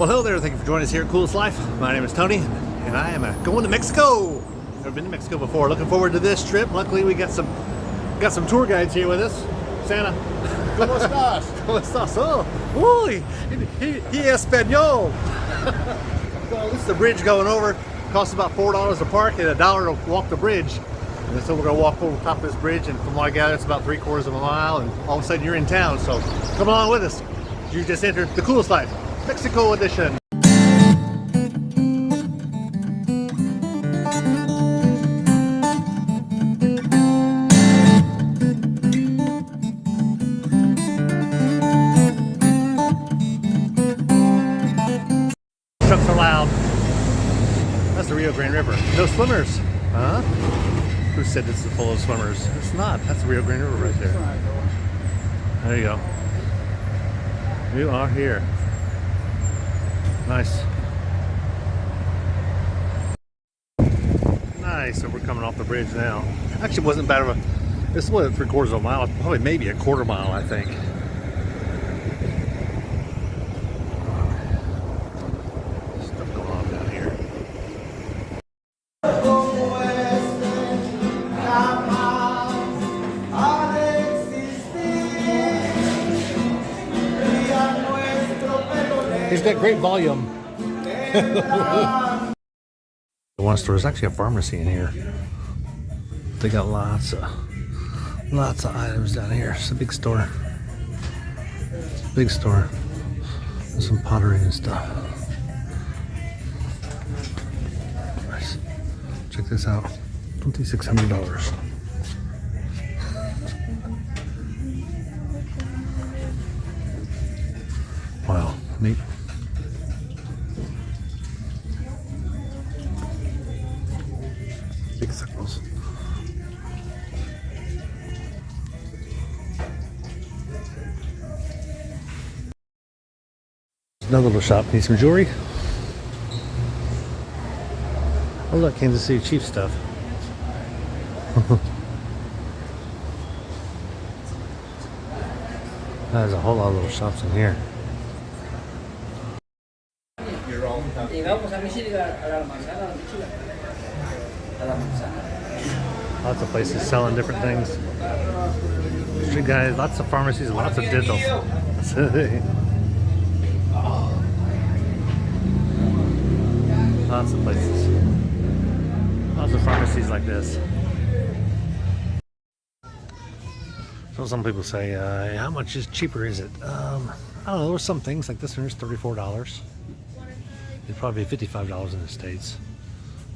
Well, hello there. Thank you for joining us here at Coolest Life. My name is Tony, and I am going to Mexico. Never been to Mexico before. Looking forward to this trip. Luckily, we got some tour guides here with us. Santa. ¿Cómo estás? ¿Cómo estás? Oh, uy, he español. So this is the bridge going over. Costs about $4 to park and $1 to walk the bridge. And so we're going to walk over the top of this bridge, and from what I gather, it's about 3/4 of a mile, and all of a sudden you're in town. So come along with us. You just entered the Coolest Life Mexico edition. Trucks are loud. That's the Rio Grande River. No swimmers. Huh? Who said this is full of swimmers? It's not. That's the Rio Grande River right there. There you go. You are here. Nice. Nice. So we're coming off the bridge now. Actually, it wasn't bad of a. This was 3/4 of a mile. Probably maybe a 1/4 mile, I think. Stuff going on down here. He's got great volume. The one store is actually a pharmacy in here. They got lots of items down here. It's a big store. Big store. There's some pottery and stuff. Nice. Check this out. $2,600. Wow, neat. Big circles. Another little shop. Need some jewelry. Oh look, Kansas City Chiefs stuff. There's a whole lot of little shops in here. Lots of places selling different things. Street guys, lots of pharmacies, lots of digital. Lots of places. Lots of pharmacies like this. So some people say, how much is cheaper is it? I don't know, there's some things like this one is $34. It'd probably be $55 in the States.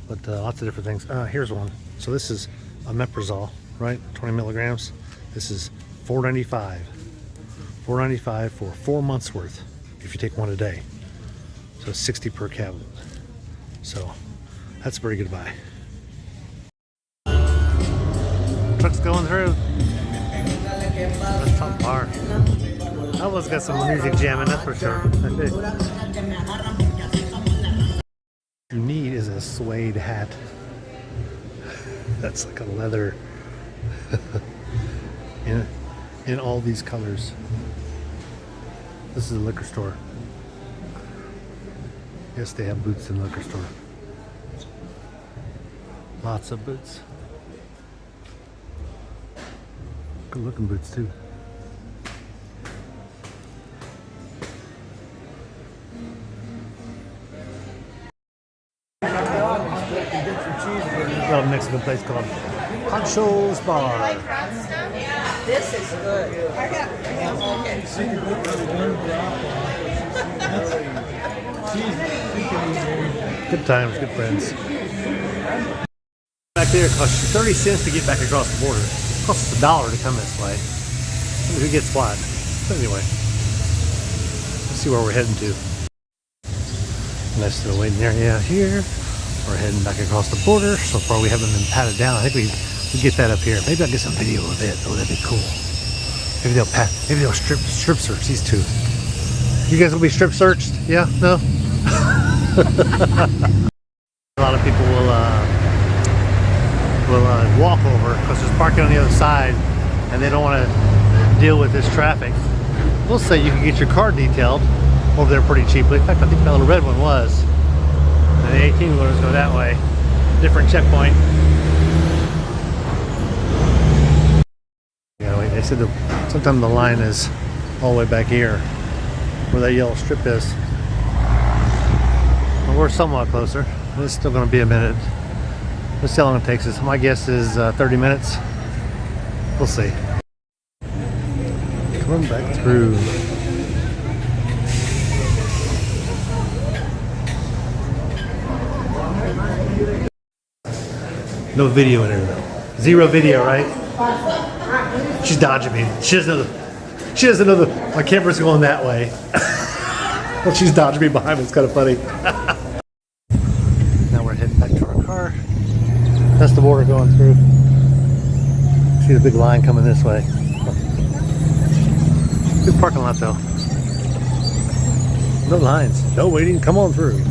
But lots of different things. Here's one. So this is omeprazole, right? 20 milligrams. This is $4.95. $4.95 for 4 months worth if you take one a day. So it's $60 per cabinet. So that's a pretty good buy. Trucks going through. That's top bar. That one's got some music jamming, that's for sure. What you need is a suede hat. That's like a leather in all these colors. This is a liquor store. Yes, they have boots in the liquor store. Lots of boots. Good looking boots too. Got a Mexican place called Pancho's Bar. This is good. Good times, good friends. Back there, it costs you 30 cents to get back across the border. It costs us $1 to come this way. Who gets what? But anyway, let's see where we're heading to. Nice little waiting area here. We're heading back across the border. So far we haven't been patted down. I think we get that up here. Maybe I'll get some video of it. Oh, that'd be cool. Maybe they'll strip search these two. You guys will be strip searched? Yeah? No? A lot of people will walk over because there's parking on the other side and they don't want to deal with this traffic. We'll say you can get your car detailed over there pretty cheaply. In fact, I think that little red one was. And the 18-wheelers go that way. Different checkpoint. Yeah, wait, they said that sometimes the line is all the way back here, where that yellow strip is. Well, we're somewhat closer. It's still going to be a minute. Let's see how long it takes us. My guess is 30 minutes. We'll see. Coming back through. No video in her though. Zero video, right? She's dodging me. She doesn't know the my camera's going that way. Well, she's dodging me behind me. It's kind of funny. Now we're heading back to our car. That's the border going through. See the big line coming this way. Good parking lot though. No lines, no waiting. Come on through.